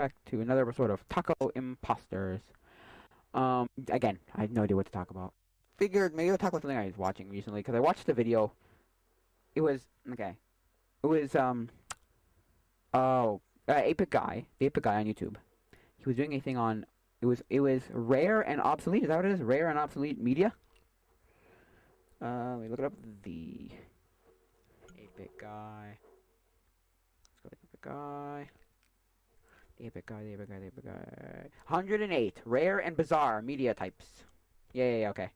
back to another episode of Taco Imposters. Again, I have no idea what to talk about. Figured maybe I'll talk about something I was watching recently because I watched the video. It was okay. It was oh, the Apic guy on YouTube. He was doing a thing on it was rare and obsolete. Is that what it is? Rare and obsolete media. Let me look it up. The Apic guy. Let's go with Apic guy. The Epic guy, the Epic guy, the Epic guy. 108 rare and bizarre media types. Yeah, okay.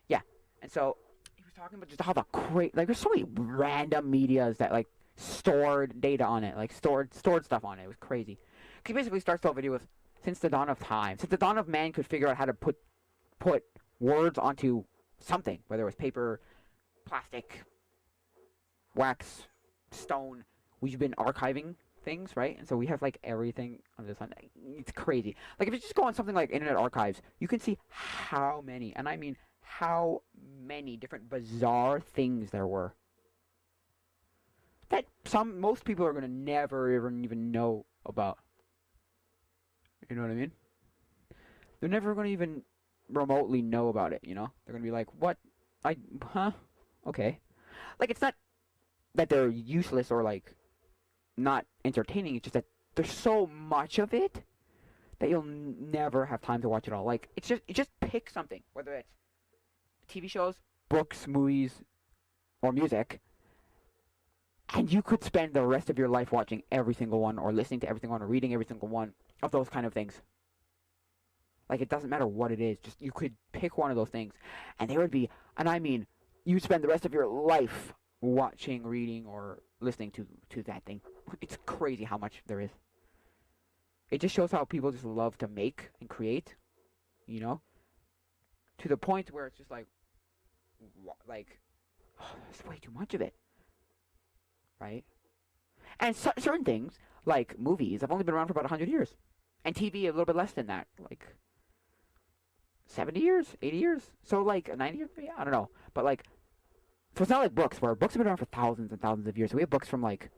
Yeah, and so he was talking about just how the like there's so many random medias that like stored data on it, like stored stuff on it. It was crazy. He basically starts the whole video with since the dawn of time, since the dawn of man could figure out how to put words onto something, whether it was paper, plastic, wax, stone. We've been archiving things, right? And so we have like everything on this one. It's crazy. Like if you just go on something like Internet Archives, you can see how many, and I mean how many different bizarre things there were that most people are gonna never even know about. You know what I mean? They're never gonna even remotely know about it. You know? They're gonna be like, "What? Okay." Like it's not that they're useless or like not entertaining. It's just that there's so much of it that you'll never have time to watch it all. Like you just pick something, whether it's TV shows, books, movies, or music, and you could spend the rest of your life watching every single one, or listening to every single one, or reading every single one of those kind of things. Like it doesn't matter what it is, just you could pick one of those things, and there would be, and I mean, you spend the rest of your life watching, reading, or listening to that thing. It's crazy how much there is. It just shows how people just love to make and create, you know, to the point where it's just like there's way too much of it, right? And certain things, like movies, have only been around for about 100 years, and TV a little bit less than that, like 70 years, 80 years, so like 90 years, maybe? I don't know, but like, so it's not like books, where books have been around for thousands and thousands of years. So we have books from like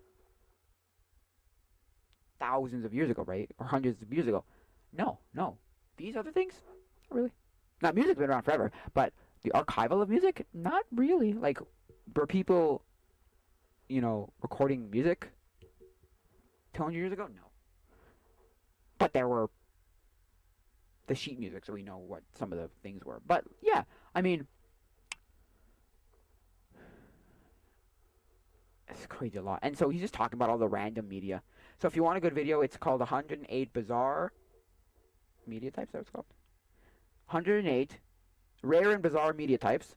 thousands of years ago, right? Or hundreds of years ago. No. These other things, not really. Now, music's been around forever, but the archival of music, not really. Like, were people, recording music 200 years ago? No. But there were the sheet music, so we know what some of the things were. But, yeah, I mean, it's crazy a lot. And so he's just talking about all the random media. So if you want a good video, it's called 108 Bizarre Media Types, that's what it's called. 108 Rare and Bizarre Media Types,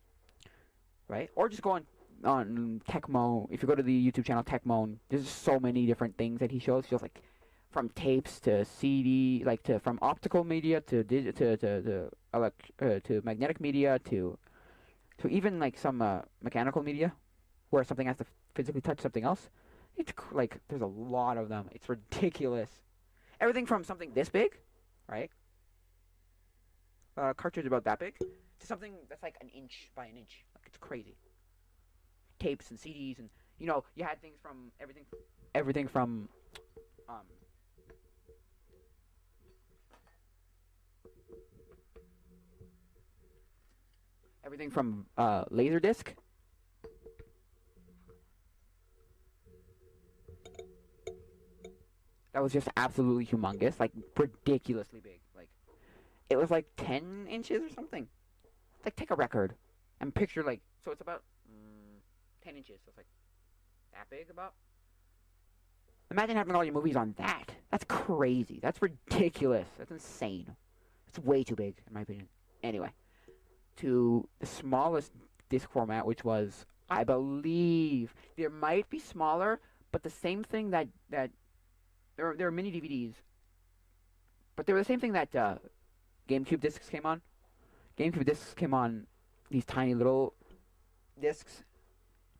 right? Or just go on Tecmo. If you go to the YouTube channel Tecmo, there's so many different things that he shows. He shows like from tapes to CD, like from optical media to to magnetic media to even like some mechanical media, where something has to physically touch something else. It's like there's a lot of them. It's ridiculous. Everything from something this big, right? A cartridge about that big, to something that's like an inch by an inch. Like it's crazy. Tapes and CDs, and you had things from everything from um Laserdisc. That was just absolutely humongous, like ridiculously big. Like it was like 10 inches or something. Like take a record and picture like so it's about 10 inches. So it's like that big about. Imagine having all your movies on that. That's crazy. That's ridiculous. That's insane. It's way too big in my opinion. Anyway, to the smallest disc format, which was I believe there might be smaller, but the same thing that there are mini DVDs, but they were the same thing that GameCube discs came on. GameCube discs came on these tiny little discs,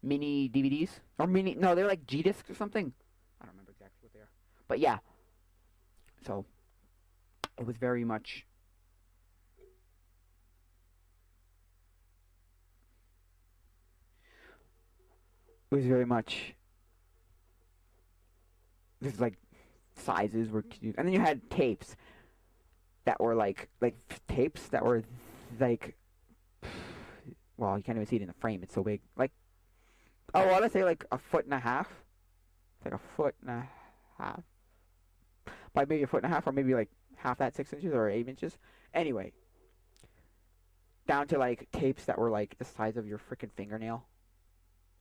mini DVDs, or mini. No, they're like G discs or something. I don't remember exactly what they are, but yeah. So it was very much. It was very much. This is like sizes were cute. And then you had tapes that were like tapes that were like, well, you can't even see it in the frame. It's so big. Like, oh, well, let's say like a foot and a half. It's like a foot and a half by maybe a foot and a half, or maybe like half that, 6 inches or 8 inches. Anyway, down to like tapes that were like the size of your freaking fingernail.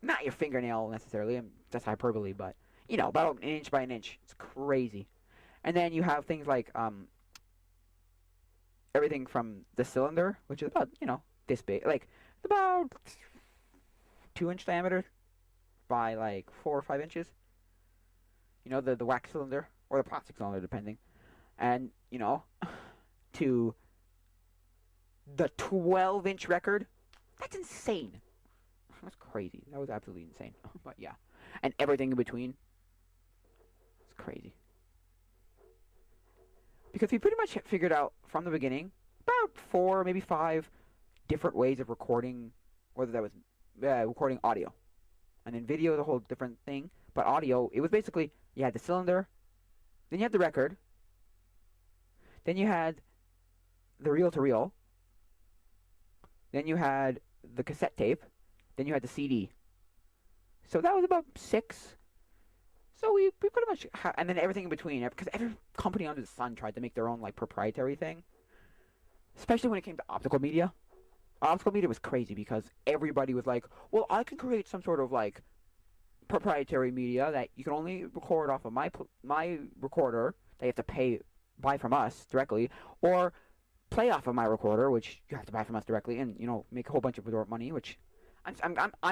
Not your fingernail necessarily. That's hyperbole, but you know, about an inch by an inch. It's crazy. And then you have things like everything from the cylinder, which is about, you know, this big, like about 2-inch diameter by like 4 or 5 inches. You know, the wax cylinder or the plastic cylinder, depending. And you know, to the 12-inch record. That's insane. That's crazy. That was absolutely insane. But yeah, and everything in between. It's crazy. Because we pretty much figured out from the beginning about 4, maybe 5 different ways of recording, whether that was recording audio. And then video is a whole different thing. But audio, it was basically, you had the cylinder, then you had the record, then you had the reel-to-reel, then you had the cassette tape, then you had the CD. So that was about 6. So we pretty much and then everything in between, because every company under the sun tried to make their own like proprietary thing. Especially when it came to optical media. Optical media was crazy because everybody was like, well, I can create some sort of like proprietary media that you can only record off of my recorder that you have to buy from us directly, or play off of my recorder, which you have to buy from us directly, and you know, make a whole bunch of money. Which I'm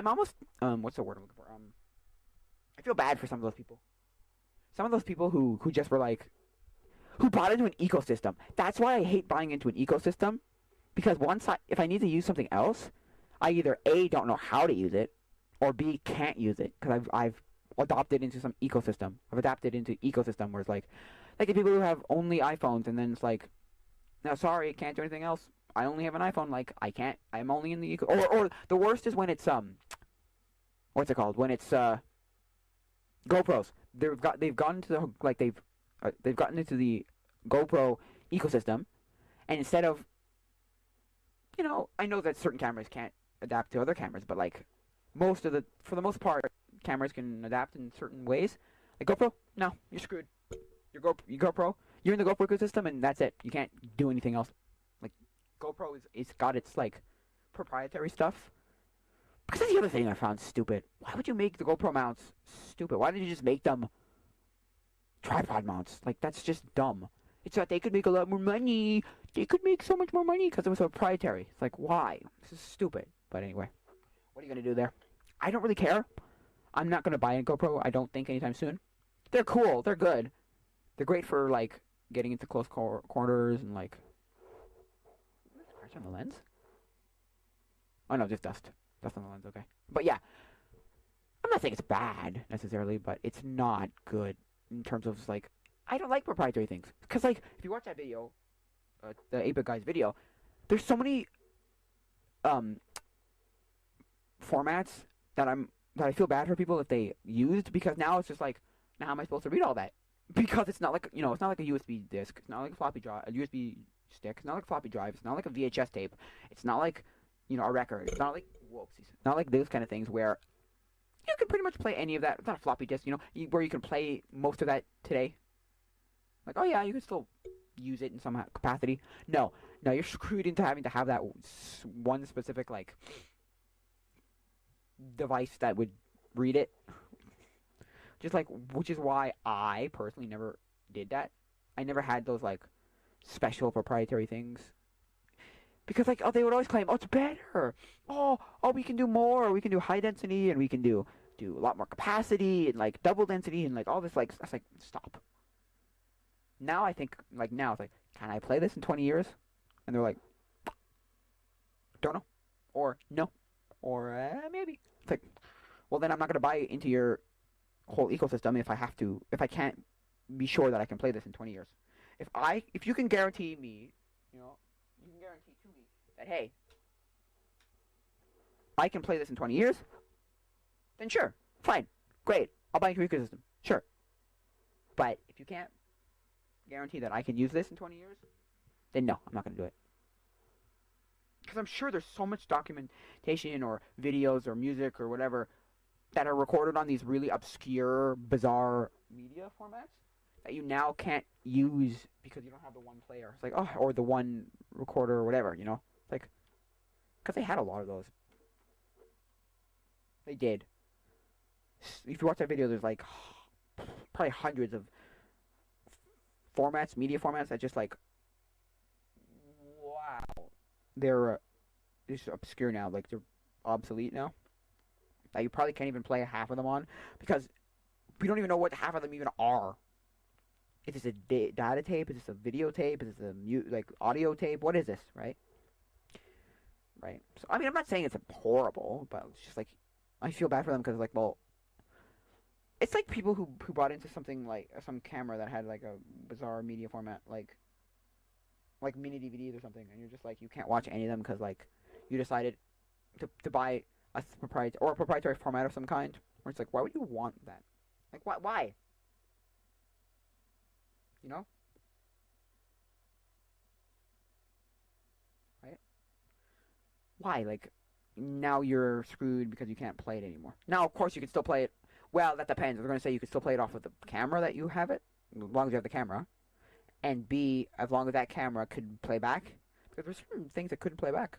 almost what's the word I'm looking for? I feel bad for some of those people. Some of those people who just were like, who bought into an ecosystem. That's why I hate buying into an ecosystem, because if I need to use something else, I either A, don't know how to use it, or B, can't use it because I've adopted into some ecosystem. I've adapted into ecosystem where it's like the people who have only iPhones, and then it's like, no, sorry, can't do anything else. I only have an iPhone. Like, I can't. I'm only in the or the worst is when it's what's it called? When it's GoPros. They've gotten to the they've gotten into the GoPro ecosystem, and instead of, you know, I know that certain cameras can't adapt to other cameras, but like for the most part, cameras can adapt in certain ways. Like GoPro, no, you're screwed. Your GoPro, you're in the GoPro ecosystem, and that's it. You can't do anything else. Like GoPro it's got its like proprietary stuff. Because that's the other thing I found stupid. Why would you make the GoPro mounts stupid? Why didn't you just make them tripod mounts? Like, that's just dumb. It's that they could make a lot more money. They could make so much more money because it was proprietary. It's like, why? This is stupid. But anyway, what are you going to do there? I don't really care. I'm not going to buy a GoPro, I don't think, anytime soon. They're cool. They're good. They're great for, like, getting into close corners and, like... Scratch on the lens? Oh, no, just dust. Dust on the lens, okay. But, yeah. I'm not saying it's bad, necessarily, but it's not good in terms of, like... I don't like proprietary things. Because, like, if you watch that video, the 8-Bit Guy's video, there's so many formats that I feel bad for people if they used, because now it's just like, now how am I supposed to read all that? Because it's not like, you know, it's not like a USB disk, it's not like a floppy drive, a USB stick, it's not like a floppy drive, it's not like a VHS tape, it's not like, you know, a record, it's not like, whoopsies, not like those kind of things where you can pretty much play any of that. It's not a floppy disk, you know, where you can play most of that today. Like, oh yeah, you can still use it in some capacity. No, you're screwed into having to have that one specific, like, device that would read it. Just like, which is why I personally never did that. I never had those, like, special proprietary things. Because, like, oh, they would always claim, oh, it's better. Oh, we can do more. We can do high density, and we can do a lot more capacity, and, like, double density, and, like, all this, like, I was like, stop. Now I think, like, now it's like, can I play this in 20 years? And they're like, don't know. Or, no. Or, maybe. It's like, well, then I'm not going to buy into your whole ecosystem if I can't be sure that I can play this in 20 years. If you can guarantee me, you know, you can guarantee to me that, hey, I can play this in 20 years, then sure, fine, great, I'll buy into your ecosystem, sure. But if you can't guarantee that I can use this in 20 years, then no, I'm not going to do it. Because I'm sure there's so much documentation or videos or music or whatever that are recorded on these really obscure, bizarre media formats that you now can't use because you don't have the one player. It's like, oh, or the one recorder or whatever, you know? It's like, because they had a lot of those. They did. If you watch that video, there's like probably hundreds of formats, media formats that just like, wow, they're just obscure now. Like they're obsolete now. That you probably can't even play half of them on because we don't even know what half of them even are. Is this a data tape? Is this a videotape? Is this a audio tape? What is this, right? Right. So I mean, I'm not saying it's horrible, but it's just like I feel bad for them because like, well, it's like people who bought into something like some camera that had like a bizarre media format, like mini DVDs or something, and you're just like you can't watch any of them because like you decided to buy a proprietary format of some kind. Where it's like, why would you want that? Like, why? You know? Right? Why? Like, now you're screwed because you can't play it anymore. Now, of course, you can still play it. Well, that depends. We're going to say you can still play it off of the camera that you have it, as long as you have the camera. And B, as long as that camera could play back. Because there's certain things that couldn't play back.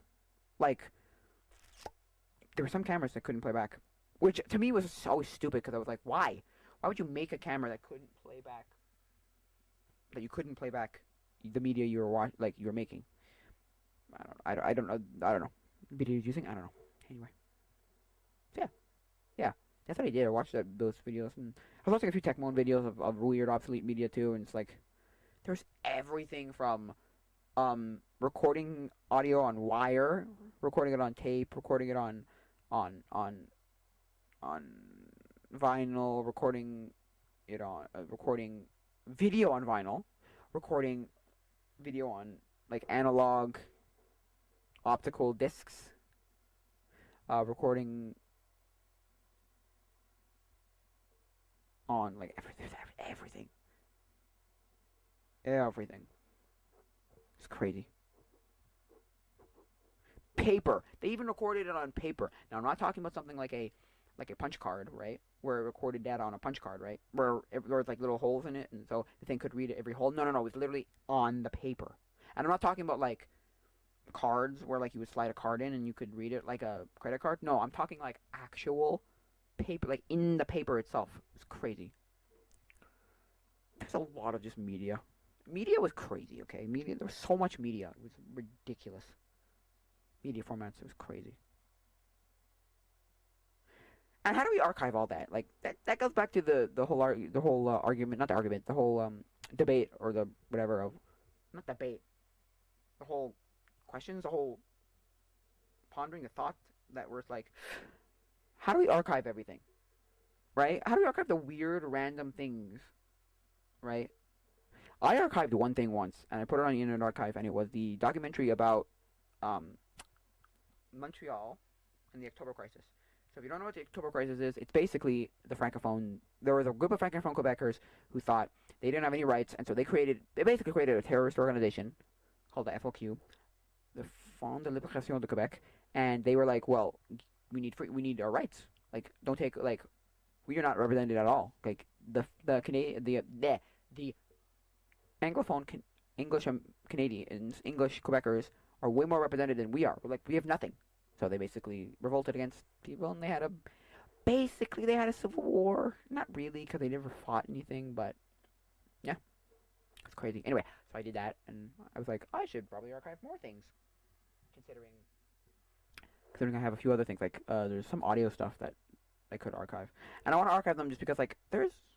Like, there were some cameras that couldn't play back. Which, to me, was so stupid because I was like, why? Why would you make a camera that couldn't play back? That you couldn't play back the media you were you were making. I don't know. Video you're using? I don't know. Anyway. So, yeah. That's what I did. I watched those videos. And I was watching a few Tech Moan videos of weird, obsolete media, too. And it's like, there's everything from recording audio on wire, recording it on tape, recording it on vinyl, recording it on recording video on vinyl, recording video on like analog optical discs, recording on like everything. It's crazy. Paper. They even recorded it on paper. Now I'm not talking about something like a punch card, right? Where it recorded data on a punch card, right? Where there was like little holes in it, and so the thing could read every hole. No. It was literally on the paper. And I'm not talking about like cards where like you would slide a card in and you could read it like a credit card. No, I'm talking like actual paper, like in the paper itself. It's crazy. There's a lot of just media. Media was crazy, okay? Media, there was so much media. It was ridiculous. Media formats, it was crazy. And how do we archive all that? Like that goes back to the whole argument, not the argument, the whole debate or the whatever of, not debate, the whole questions, the whole pondering, the thought that was like, how do we archive everything, right? How do we archive the weird random things, right? I archived one thing once, and I put it on the Internet Archive, and it was the documentary about Montreal and the October Crisis. So if you don't know what the October Crisis is, it's basically the Francophone. There was a group of Francophone Quebecers who thought they didn't have any rights, and so they basically created a terrorist organization called the FOQ, the Front de Libération de Québec, and they were like, well, we need our rights. Like, don't take, like, we are not represented at all. Like, the Anglophone English Canadians, English Quebecers are way more represented than we are. We're like, we have nothing. So they basically revolted against people, and they had a civil war. Not really, because they never fought anything, but yeah, it's crazy. Anyway, so I did that, and I was like, I should probably archive more things, considering I have a few other things. Like, there's some audio stuff that I could archive, and I want to archive them just because, like,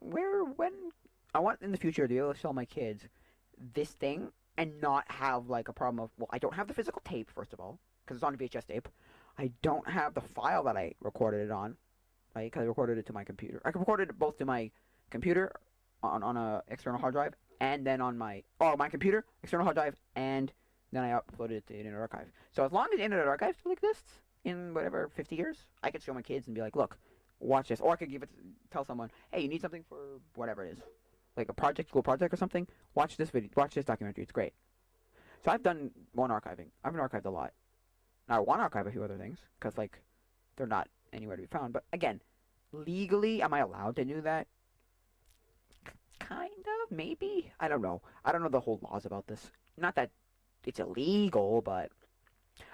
when I want in the future to be able to show my kids this thing and not have like a problem of, well, I don't have the physical tape, first of all, because it's on VHS tape. I don't have the file that I recorded it on, right? Because I recorded it to my computer. I recorded it both to my computer on a external hard drive, and then on my computer, external hard drive, and then I uploaded it to the Internet Archive. So as long as the Internet Archive still exists in whatever 50 years, I could show my kids and be like, look, watch this. Or I could tell someone, hey, you need something for whatever it is. like a project, school project or something, watch this video, watch this documentary. It's great. So I've done one archiving. I've been archived a lot. Now I want to archive a few other things because like they're not anywhere to be found. But again, legally, am I allowed to do that? Kind of, maybe. I don't know. I don't know the whole laws about this. Not that it's illegal, but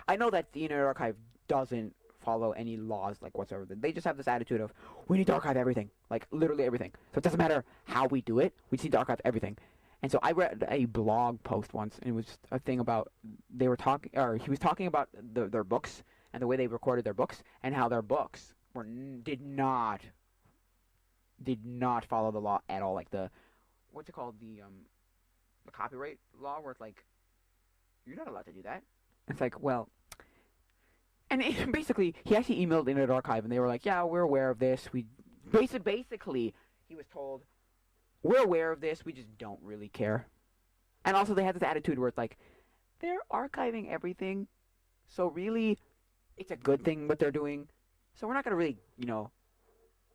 I know that the Internet Archive doesn't follow any laws like whatsoever. They just have this attitude of we need to archive everything, like literally everything. So it doesn't matter how we do it. We just need to archive everything. And so I read a blog post once, and it was a thing about they were talking, or he was talking about their books and the way they recorded their books and how their books did not follow the law at all. Like what's it called, the copyright law, where it's like you're not allowed to do that. It's like, well, and basically he actually emailed Internet Archive, and they were like, yeah, we're aware of this. We basically he was told, we're aware of this, we just don't really care. And also they had this attitude where it's like, they're archiving everything, so really, it's a good thing what they're doing. So we're not going to really,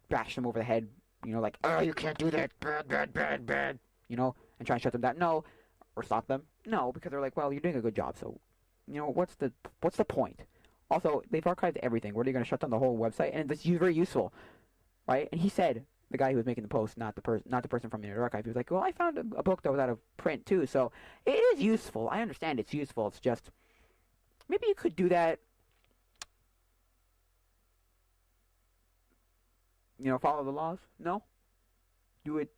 bash them over the head, like, oh, you can't do that, bad, and try and shut them down. No, or stop them. No, because they're like, well, you're doing a good job, so, what's the point? Also, they've archived everything. What, are you going to shut down the whole website? And it's very useful, right? And he said, the guy who was making the post, not the person from Internet Archive, he was like, well, I found a book that was out of print too, so it is useful. I understand it's useful. It's just, maybe you could do that, follow the laws. No? Do it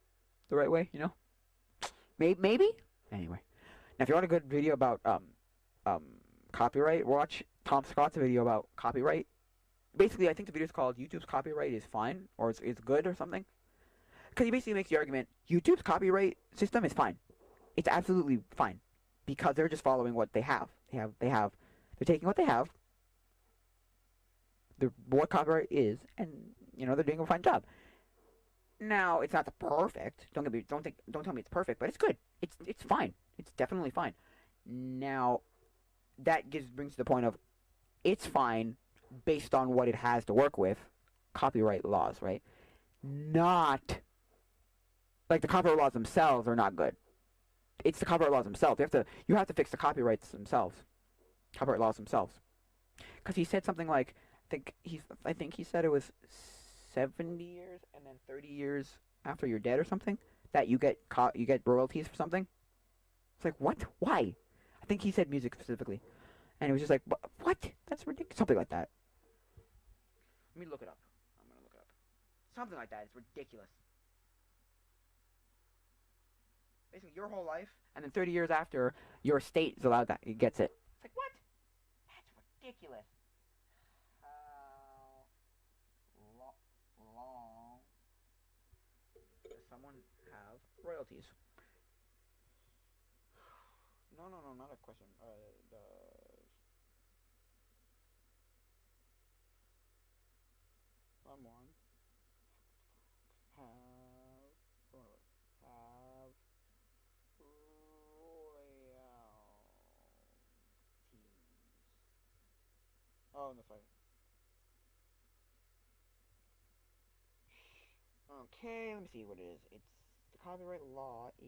the right way, Maybe? Anyway. Now, if you want a good video about copyright, watch Tom Scott's video about copyright. Basically, I think the video is called YouTube's Copyright is Fine, or it's good or something. Because he basically makes the argument, YouTube's copyright system is fine. It's absolutely fine. Because they're just following what they have. They're taking what they have, what copyright is, and, they're doing a fine job. Now, it's not the perfect. Don't tell me it's perfect, but it's good. It's fine. It's definitely fine. Now, that brings to the point of, it's fine based on what it has to work with, copyright laws, right? Not, like, the copyright laws themselves are not good. It's the copyright laws themselves. You have to fix the copyright laws themselves. Because he said something like, I think he said it was 70 years and then 30 years after you're dead or something, that you get royalties for something. It's like, what? Why? I think he said music specifically. And it was just like, what? That's ridiculous. Something like that. Let me look it up. I'm going to look it up. Something like that. It's ridiculous. Basically, your whole life, and then 30 years after, your estate is allowed that. It gets it. It's like, what? That's ridiculous. How long does someone have royalties? No, not a question. Someone have royalties. Oh, no, sorry. Okay, let me see what it is. It's the copyright law is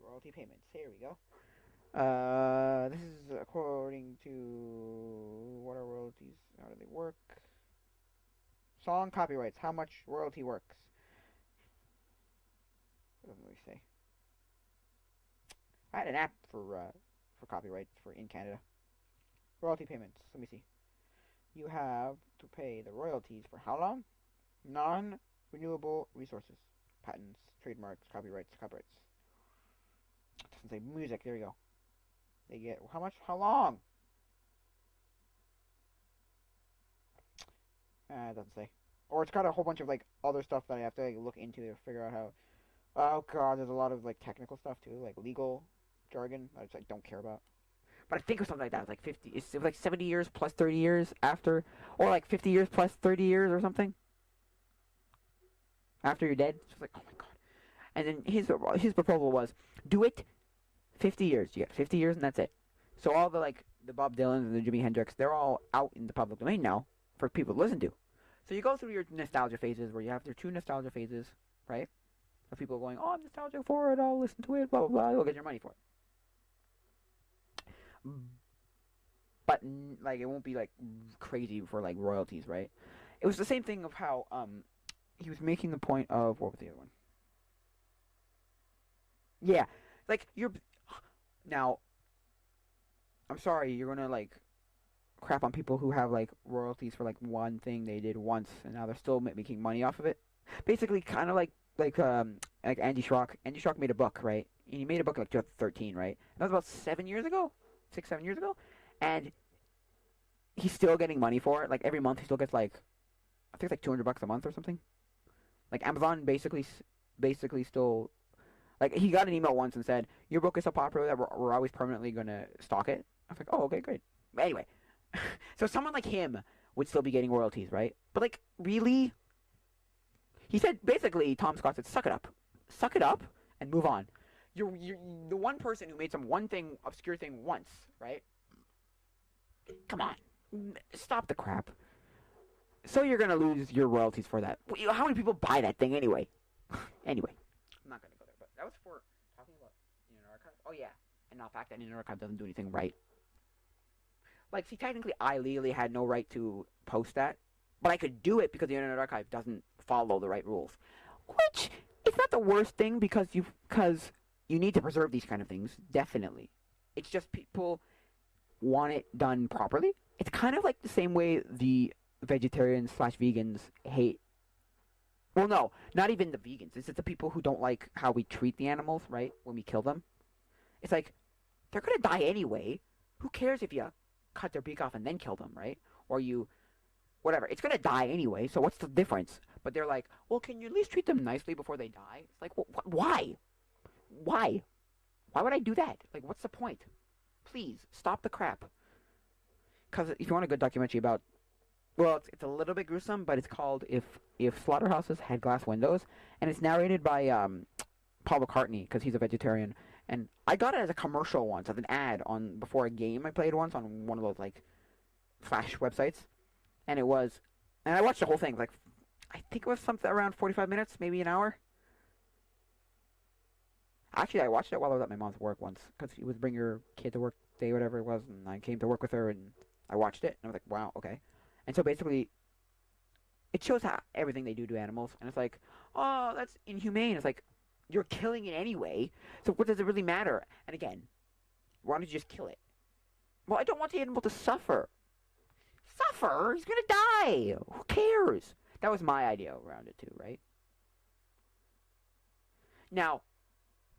royalty payments. Here we go. This is according to what are royalties? How do they work? Song copyrights. How much royalty works? It doesn't really say. I had an app for copyrights in Canada. Royalty payments. Let me see. You have to pay the royalties for how long? Non-renewable resources, patents, trademarks, copyrights. It doesn't say music. There you go. They get how much? How long? It doesn't say. Or it's got a whole bunch of like other stuff that I have to like look into to figure out how. Oh god, there's a lot of like technical stuff too, like legal jargon that I just don't care about. But I think it was something like that. It was like 50. It was like 70 years plus 30 years after, or like 50 years plus 30 years or something. After you're dead, it's just like, oh my god. And then his proposal was, do it 50 years. You get 50 years and that's it. So all the Bob Dylans and the Jimi Hendrix, they're all out in the public domain now for people to listen to. So you go through your nostalgia phases where you have your two nostalgia phases, right? of people going, "Oh, I'm nostalgic for it. I'll listen to it. Blah blah blah. You'll get your money for it." But like, it won't be like crazy for like royalties, right? It was the same thing of how he was making the point of what was the other one? Yeah, like you're now. I'm sorry, you're gonna like crap on people who have like royalties for like one thing they did once, and now they're still making money off of it. Basically, kind of like Andy Schrock. Andy Schrock made a book, right? And he made a book in like 2013, right? And that was about 7 years ago, 6, 7 years ago, and he's still getting money for it. Like every month, he still gets like I think it's like $200 a month or something. Like Amazon basically still like he got an email once and said your book is so popular that we're always permanently gonna stock it. I was like, oh, okay, great. But anyway, so someone like him would still be getting royalties, right? But like, really? He said basically, Tom Scott said, suck it up, and move on. You're the one person who made some one thing obscure thing once, right? Come on, stop the crap. So you're gonna lose your royalties for that. How many people buy that thing anyway? Anyway, I'm not gonna go there. But that was for talking about Internet Archive. Oh yeah, and the fact that Internet Archive doesn't do anything right. Like, see, technically, I legally had no right to post that, but I could do it because the Internet Archive doesn't follow the right rules. Which it's not the worst thing because you need to preserve these kind of things. Definitely, it's just people want it done properly. It's kind of like the same way the vegetarians slash vegans hate. Well, no, not even the vegans. It's just the people who don't like how we treat the animals, right? When we kill them, it's like they're gonna die anyway. Who cares if you cut their beak off and then kill them, right? Or you, whatever. It's gonna die anyway. So what's the difference? But they're like, well, can you at least treat them nicely before they die? It's like, why? Why? Why would I do that? Like, what's the point? Please stop the crap. Because if you want a good documentary about, well, it's a little bit gruesome, but it's called If Slaughterhouses Had Glass Windows, and it's narrated by Paul McCartney because he's a vegetarian. And I got it as a commercial once, as an ad on before a game I played once on one of those like Flash websites, and I watched the whole thing. Like, I think it was something around 45 minutes, maybe an hour. Actually, I watched it while I was at my mom's work once because she would bring her kid to work day, whatever it was, and I came to work with her and I watched it and I was like, wow, okay. And so basically, it shows how everything they do to animals, and it's like, oh, that's inhumane. It's like, you're killing it anyway, so what does it really matter? And again, why don't you just kill it? Well, I don't want the animal to suffer. Suffer? He's gonna die. Who cares? That was my idea around it too, right? Now,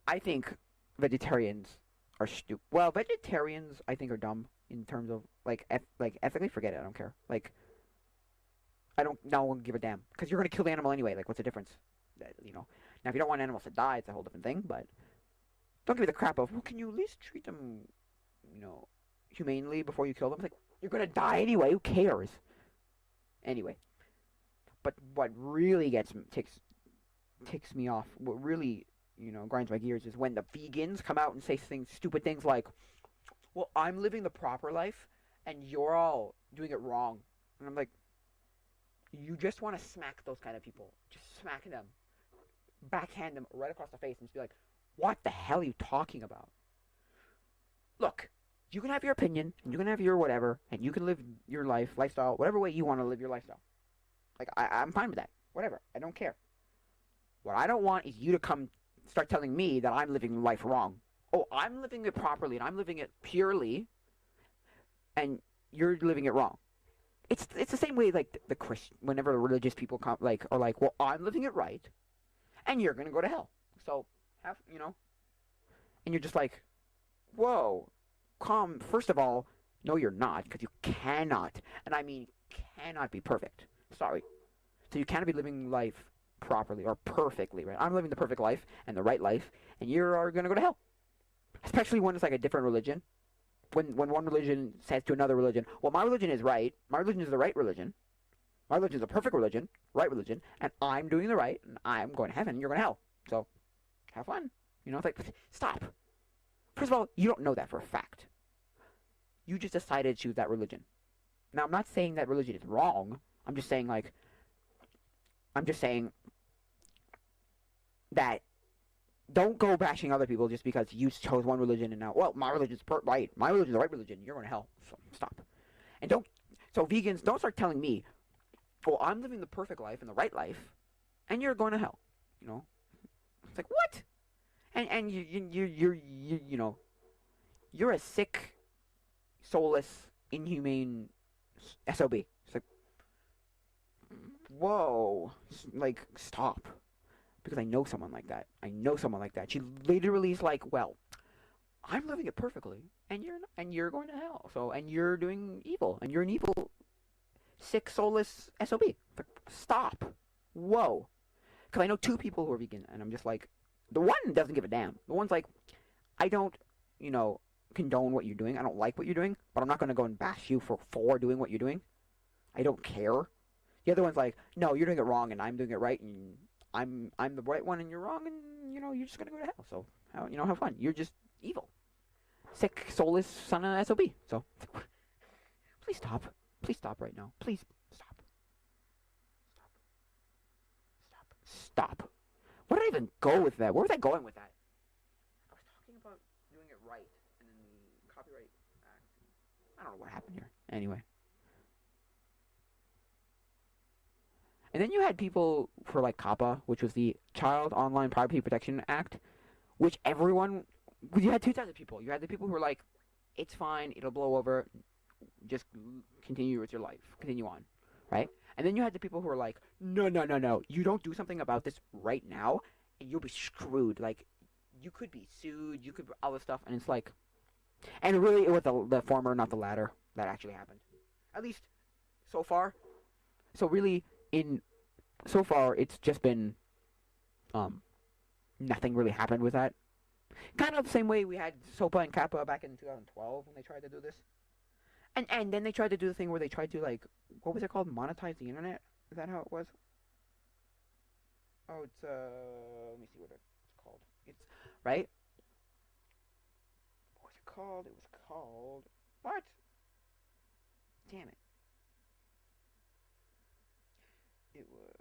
I think vegetarians are stupid. Well, vegetarians I think are dumb in terms of like ethically. Forget it. I don't care. Like, I don't. No one give a damn because you're gonna kill the animal anyway. Like, what's the difference? You know. Now, if you don't want animals to die, it's a whole different thing. But don't give me the crap of, well, can you at least treat them, humanely before you kill them? It's like, you're gonna die anyway. Who cares? Anyway, but what really ticks me off, what really grinds my gears, is when the vegans come out and say stupid things like, well, I'm living the proper life and you're all doing it wrong. And I'm like, you just want to smack those kind of people. Just smack them. Backhand them right across the face and just be like, what the hell are you talking about? Look, you can have your opinion, and you can have your whatever, and you can live your lifestyle, whatever way you want to live your lifestyle. Like, I'm fine with that. Whatever. I don't care. What I don't want is you to come start telling me that I'm living life wrong. Oh, I'm living it properly, and I'm living it purely, and you're living it wrong. It's the same way, like, the Christian, whenever religious people come, like, are like, well, I'm living it right, and you're gonna go to hell. So, and you're just like, whoa, first of all, no, you're not, because you cannot, and I mean cannot be perfect. Sorry. So you cannot be living life properly or perfectly, right? I'm living the perfect life and the right life, and you are gonna go to hell. Especially when it's like a different religion. When one religion says to another religion, well, my religion is right, my religion is the right religion, my religion is the perfect religion, right religion, and I'm doing the right, and I'm going to heaven, and you're going to hell. So, have fun. It's like, stop. First of all, you don't know that for a fact. You just decided to choose that religion. Now, I'm not saying that religion is wrong. I'm just saying, that don't go bashing other people just because you chose one religion and now, well, my religion's right. My religion's the right religion. You're going to hell. So stop. And don't. So vegans, don't start telling me, well, I'm living the perfect life and the right life, and you're going to hell. You know, it's like what? And you know, you're a sick, soulless, inhumane SOB. It's like, whoa, like stop. Because I know someone like that. I know someone like that. She literally is like, well, I'm living it perfectly, and you're not, and you're going to hell. So, and you're doing evil, and you're an evil, sick, soulless SOB. Like, stop. Whoa. Because I know two people who are vegan, and I'm just like, the one doesn't give a damn. The one's like, I don't, you know, condone what you're doing. I don't like what you're doing, but I'm not going to go and bash you for doing what you're doing. I don't care. The other one's like, no, you're doing it wrong, and I'm doing it right, and I'm the right one, and you're wrong, and you know you're just gonna go to hell. So have fun. You're just evil, sick, soulless son of SOB. So please stop. Please stop right now. Please stop. Stop. Where did I even go with that? Where was I going with that? I was talking about doing it right, and then the Copyright Act. I don't know what happened here. Anyway. And then you had people for like COPPA, which was the Child Online Privacy Protection Act, which everyone, you had two types of people. You had the people who were like, it's fine, it'll blow over, just continue with your life, continue on, right? And then you had the people who were like, no, you don't do something about this right now, and you'll be screwed. Like, you could be sued, you could all this stuff, and it's like, and really it was the former, not the latter, that actually happened. At least so far. So really, so far it's just been nothing really happened with that. Kind of the same way we had SOPA and CAPA back in 2012 when they tried to do this. And then they tried to do the thing where they tried to, like, what was it called? Monetize the internet? Is that how it was? Oh, it's let me see what it's called. It's right? What was it called? It was called what? Damn it. It was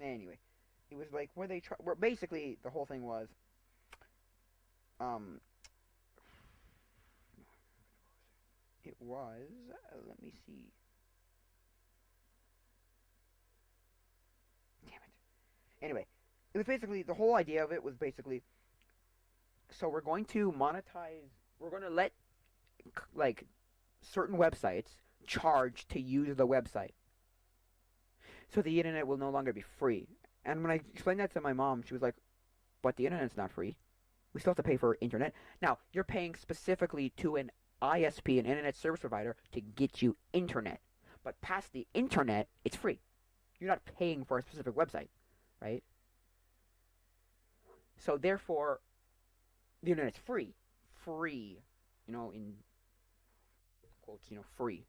anyway. It was like where where basically the whole thing was um it was let me see. Damn it. Anyway, it was basically the whole idea of it was basically so we're going to monetize. We're going to let like certain websites charge to use the website, so the internet will no longer be free. And when I explained that to my mom, she was like, "But the internet's not free. We still have to pay for internet. Now you're paying specifically to an ISP, an internet service provider, to get you internet. But past the internet, it's free. You're not paying for a specific website, right? So therefore, the internet's free, you know, in quotes, you know, free.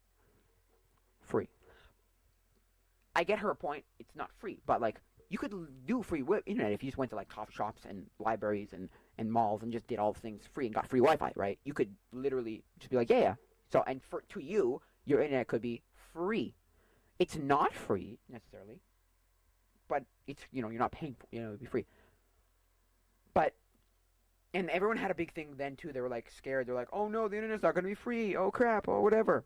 I get her point. It's not free, but like you could do free internet if you just went to like coffee shops and libraries and malls and just did all the things free and got free Wi-Fi, right? You could literally just be like, yeah. So and to you, your internet could be free. It's not free necessarily, but it's you're not paying for it'd be free. But and everyone had a big thing then too. They were like scared. They're like, oh no, the internet's not gonna be free. Oh crap. Oh whatever.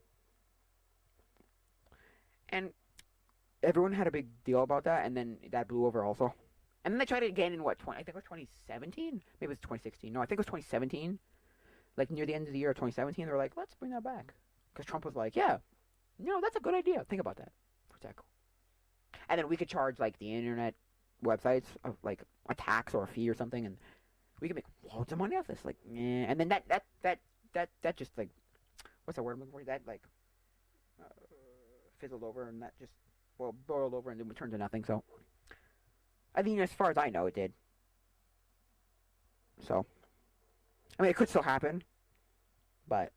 And everyone had a big deal about that, and then that blew over also. And then they tried it again in what I think it was 2017. Maybe it was 2016. No, I think it was 2017. Like near the end of the year of 2017, they were like, let's bring that back because Trump was like, yeah, that's a good idea. Think about that for a sec. And then we could charge like the internet websites of like a tax or a fee or something, and we could make loads of money off this. Like, and then that just like what's the word I'm looking for? That like uh, fizzled over, and that just boiled over and then returned to nothing. So, I mean, as far as I know, it did. So, I mean, it could still happen, but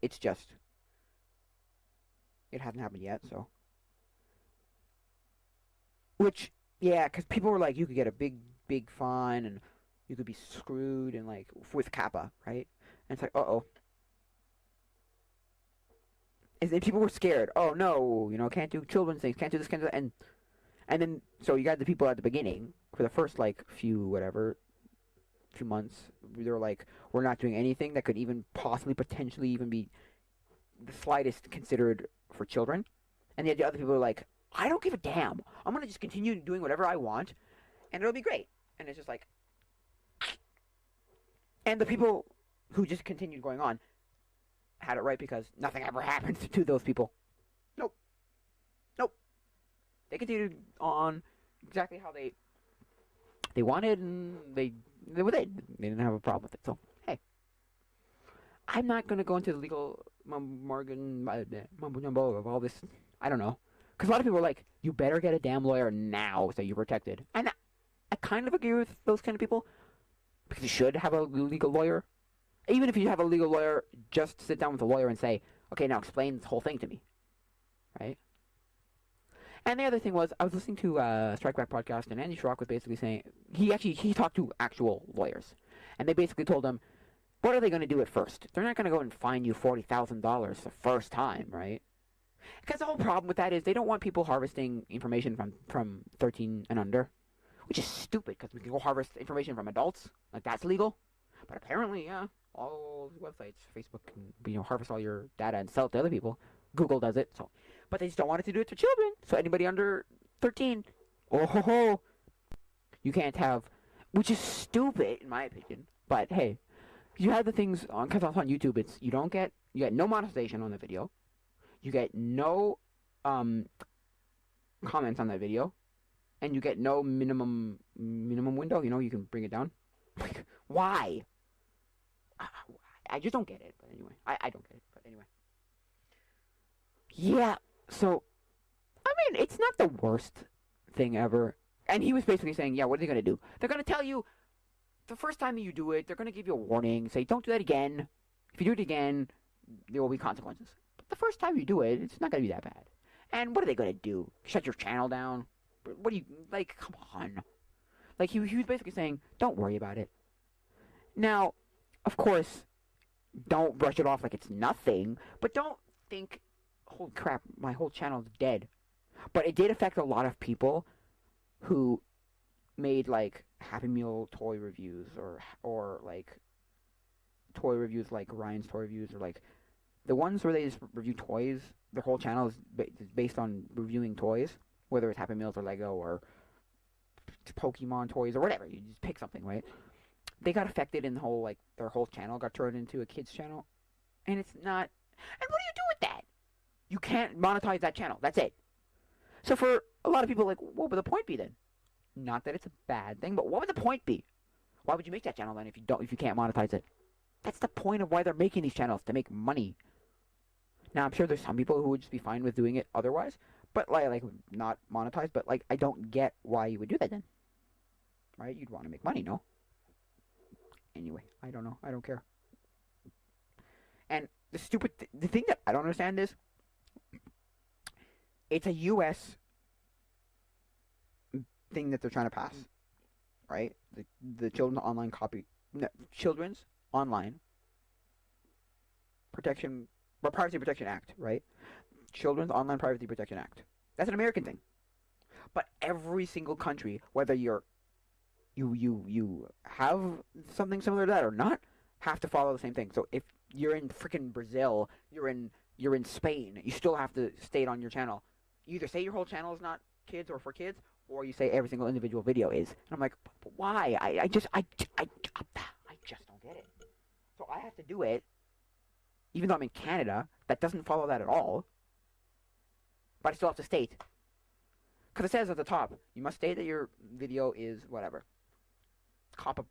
it's just it hasn't happened yet. So, which yeah, because people were like, you could get a big fine and you could be screwed and like with Kappa, right? And it's like, uh-oh. And people were scared. Oh, no, can't do children's things, can't do this, can't do that. And then, so you got the people at the beginning, for the first, few months, they were like, we're not doing anything that could even possibly, potentially even be the slightest considered for children. And the other people were like, I don't give a damn. I'm going to just continue doing whatever I want, and it'll be great. And it's just like... And the people who just continued going on had it right, because nothing ever happened to those people. Nope. They continued on exactly how they wanted, and they didn't have a problem with it. So, hey. I'm not going to go into the legal mumbo-jumbo of all this. I don't know. Because a lot of people are like, you better get a damn lawyer now so you're protected. And I kind of agree with those kind of people. Because you should have a legal lawyer. Even if you have a legal lawyer, just sit down with a lawyer and say, okay, now explain this whole thing to me. Right? And the other thing was, I was listening to Strike Back podcast, and Andy Schrock was basically saying, he talked to actual lawyers. And they basically told him, what are they going to do at first? They're not going to go and fine you $40,000 the first time, right? Because the whole problem with that is they don't want people harvesting information from 13 and under, which is stupid, because we can go harvest information from adults. Like, that's legal. But apparently, yeah, all websites, Facebook can harvest all your data and sell it to other people. Google does it, so... But they just don't want it to do it to children. So anybody under 13, you can't have, which is stupid in my opinion. But hey, you have the things on, because on YouTube, you get no monetization on the video, you get no comments on that video, and you get no minimum window. You can bring it down. Like, why? I just don't get it. But anyway, I don't get it. But anyway, yeah. So, I mean, it's not the worst thing ever. And he was basically saying, yeah, what are they going to do? They're going to tell you, the first time that you do it, they're going to give you a warning, say, don't do that again. If you do it again, there will be consequences. But the first time you do it, it's not going to be that bad. And what are they going to do? Shut your channel down? What do you, come on. He was basically saying, don't worry about it. Now, of course, don't brush it off like it's nothing, but don't think, holy crap, my whole channel is dead. But it did affect a lot of people who made, Happy Meal toy reviews, or toy reviews like Ryan's Toy Reviews, or, the ones where they just review toys. Their whole channel is based on reviewing toys, whether it's Happy Meals or Lego or Pokemon toys or whatever. You just pick something, right? They got affected in the whole, their whole channel got turned into a kid's channel. And it's not... And what do you do with that? You can't monetize that channel. That's it. So for a lot of people, what would the point be then? Not that it's a bad thing, but what would the point be? Why would you make that channel then if you can't monetize it? That's the point of why they're making these channels, to make money. Now, I'm sure there's some people who would just be fine with doing it otherwise, but not monetized, but I don't get why you would do that then. Right? You'd want to make money, no? Anyway, I don't know. I don't care. And the thing that I don't understand is, it's a U.S. thing that they're trying to pass, right? The Children's Online Protection, or Privacy Protection Act, right? Children's Online Privacy Protection Act. That's an American thing. But every single country, whether you have something similar to that or not, have to follow the same thing. So if you're in freaking Brazil, you're in Spain, you still have to state on your channel. You either say your whole channel is not kids or for kids, or you say every single individual video is. And I'm like, but why? I just don't get it. So I have to do it, even though I'm in Canada, that doesn't follow that at all. But I still have to state. Because it says at the top, you must state that your video is whatever, COPPA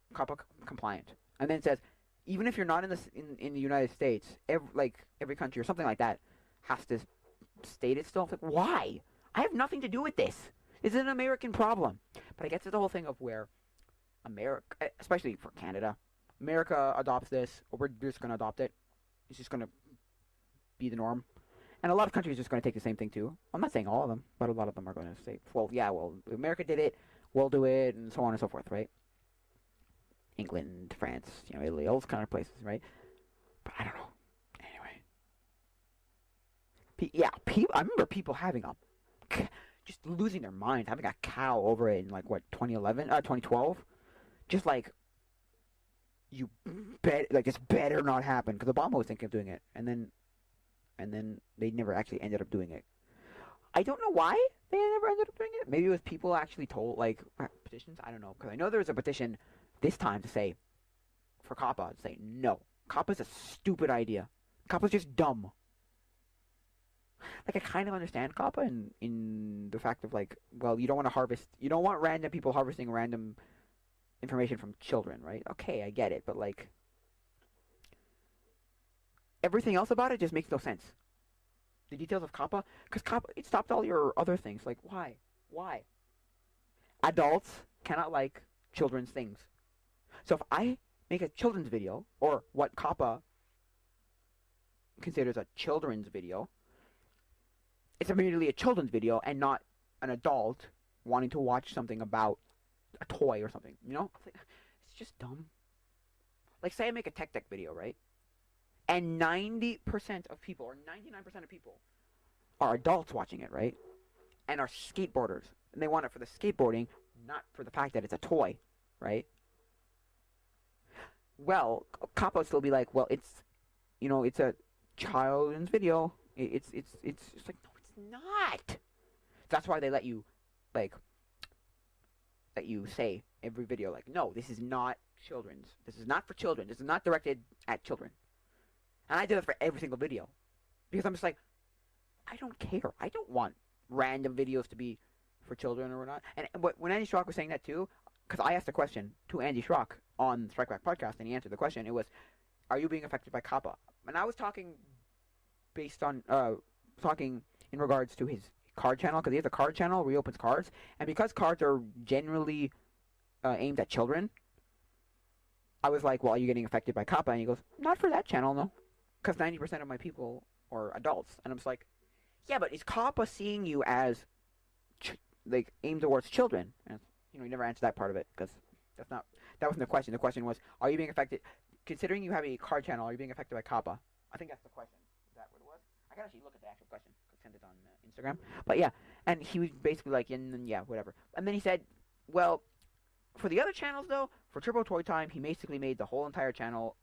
compliant. And then it says, even if you're not in the United States, every country or something like that has to state it still. Like, why? I have nothing to do with this. This is an American problem. But I guess it's the whole thing of where America, especially for Canada, America adopts this, or we're just going to adopt it. It's just going to be the norm. And a lot of countries are just going to take the same thing too. I'm not saying all of them, but a lot of them are going to say, well, yeah, well, America did it, we'll do it, and so on and so forth, right? England, France, Italy, all those kind of places, right? But I don't know. Anyway, yeah, I remember people having a just losing their minds, having a cow over it in like what 2011, 2012. Just like you bet, like this better not happen because Obama was thinking of doing it, and then they never actually ended up doing it. I don't know why they never ended up doing it. Maybe it was people actually told, like, petitions. I don't know. Because I know there was a petition this time to say, for COPPA, to say, no. COPPA's a stupid idea. COPPA's just dumb. Like, I kind of understand COPPA in the fact of, like, well, you don't want random people harvesting random information from children, right? Okay, I get it. But, like, everything else about it just makes no sense. The details of COPPA, because COPPA, it stopped all your other things. Like, why? Why? Adults cannot like children's things. So if I make a children's video, or what COPPA considers a children's video, it's immediately a children's video and not an adult wanting to watch something about a toy or something. You know? It's just dumb. Like, say I make a tech video, right? And 90% of people, or 99% of people, are adults watching it, right? And are skateboarders. And they want it for the skateboarding, not for the fact that it's a toy, right? Well, COPPA would still be like, well, it's, it's a children's video. It's just like, no, it's not. That's why they let you say every video, like, no, this is not children's. This is not for children. This is not directed at children. And I did it for every single video. Because I'm just like, I don't care. I don't want random videos to be for children or whatnot. And when Andy Schrock was saying that too, because I asked a question to Andy Schrock on the Strike Back podcast, and he answered the question. It was, are you being affected by COPPA? And I was talking talking in regards to his card channel, because he has a card channel where he opens cards. And because cards are generally aimed at children, I was like, well, are you getting affected by COPPA? And he goes, not for that channel, no. Because 90% of my people are adults. And I'm just like, yeah, but is COPPA seeing you as, aimed towards children? And, you never answered that part of it, because that wasn't the question. The question was, are you being affected, considering you have a card channel, are you being affected by COPPA? I think that's the question. Is that what it was? I can actually look at the actual question. I sent it on Instagram. But yeah, and he was basically like, yeah, whatever. And then he said, well, for the other channels, though, for Turbo Toy Time, he basically made the whole entire channel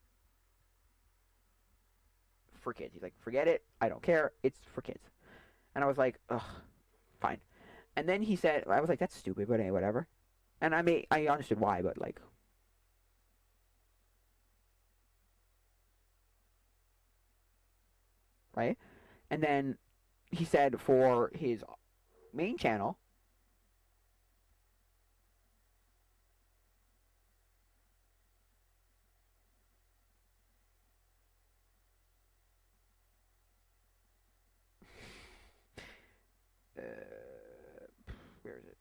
for kids. He's like, forget it. I don't care. It's for kids. And I was like, ugh, fine. And then he said, I was like, that's stupid, but anyway, whatever. And I understood why, but like, right? And then he said for his main channel, where is it?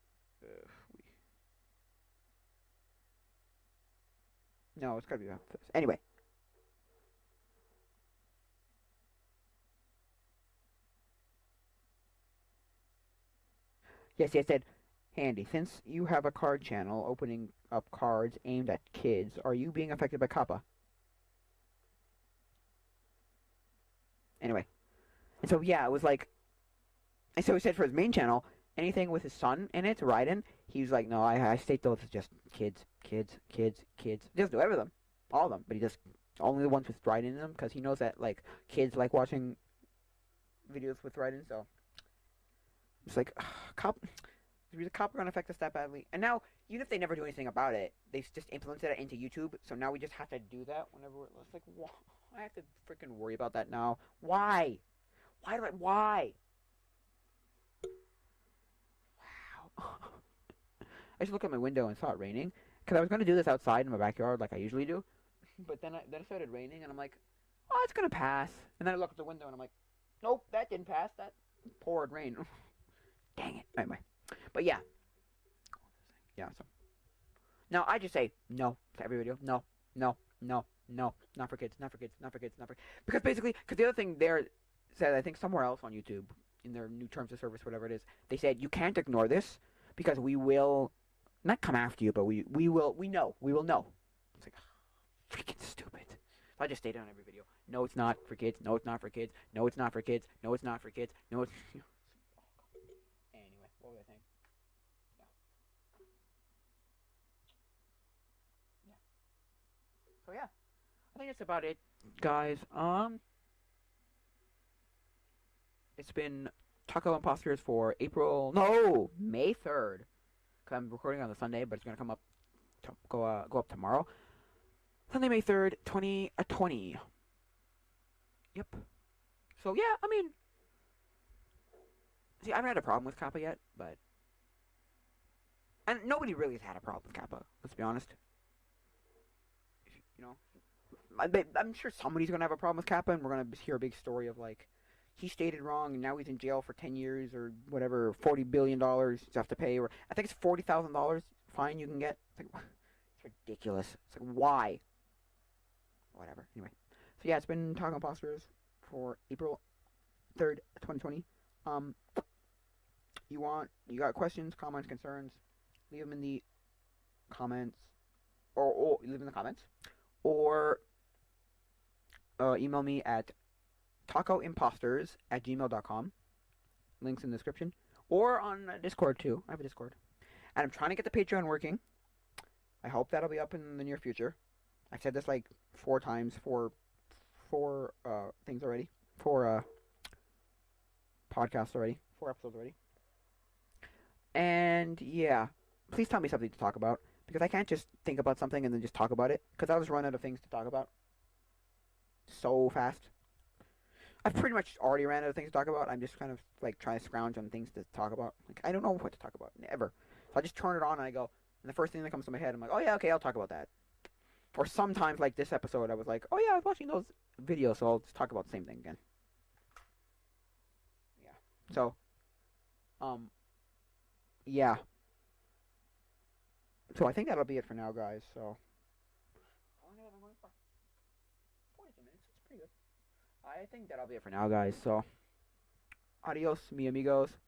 No, it's gotta be about this. Anyway. Yes, he said, Handy, since you have a card channel opening up cards aimed at kids, are you being affected by COPPA? Anyway. And so, yeah, it was like, and so he said for his main channel, anything with his son in it, Raiden, he was like, no, I state those as just kids. He doesn't do every of them, all of them, but he just, only the ones with Raiden in them, because he knows that, like, kids like watching videos with Raiden, so. It's like, is the COPPA going to affect us that badly? And now, even if they never do anything about it, they've just implemented it into YouTube, so now we just have to do that whenever it's like, why? I have to freaking worry about that now. Why? Why? Wow. I just looked at my window and saw it raining, because I was going to do this outside in my backyard like I usually do, but then it started raining, and I'm like, oh, it's going to pass. And then I look at the window, and I'm like, nope, that didn't pass. That poured rain. Dang it. Anyway. But yeah. Yeah, so. Now, I just say no to every video. No. Not for kids. Because basically, because the other thing there said, I think somewhere else on YouTube, in their new terms of service, whatever it is, they said, you can't ignore this, because we will, not come after you, but we will know. It's like, freaking stupid. So I just state it on every video. No, it's not for kids. No, it's not for kids. No, it's not for kids. No, it's not for kids. No, it's... Anyway, what was I saying? Yeah. So yeah, I think that's about it, guys. It's been Taco Imposters for May 3rd. Cause I'm recording on the Sunday, but it's gonna come up go up tomorrow. Sunday, May 3rd, 2020. Yep. So yeah, I mean, see, I haven't had a problem with Kappa yet, and nobody really has had a problem with Kappa. Let's be honest. You know, I'm sure somebody's gonna have a problem with Kappa, and we're gonna hear a big story of like he stated wrong, and now he's in jail for 10 years or whatever, $40 billion you have to pay, or I think it's $40,000 fine you can get. It's like, it's ridiculous. It's like, why? Whatever. Anyway, so yeah, it's been Talking Imposters for April 3rd, 2020. You got questions, comments, concerns? Leave them in the comments, or leave them in the comments, or email me at tacoimposters@gmail.com. Links in the description. Or on Discord, too. I have a Discord. And I'm trying to get the Patreon working. I hope that'll be up in the near future. I've said this like 4 times, four things already. 4 podcasts already. 4 episodes already. And, yeah. Please tell me something to talk about. Because I can't just think about something and then just talk about it. Because I'll just run out of things to talk about. So fast. I've pretty much already ran out of things to talk about. I'm just kind of like trying to scrounge on things to talk about. Like I don't know what to talk about, never. So I just turn it on and I go, and the first thing that comes to my head, I'm like, oh yeah, okay, I'll talk about that. Or sometimes, like this episode, I was like, oh yeah, I was watching those videos, so I'll just talk about the same thing again. Yeah. So, yeah. So I think that'll be it for now, guys. So, how long have I been going for? 42 minutes. That's pretty good. I think that'll be it for now, guys. So, adios, mi amigos.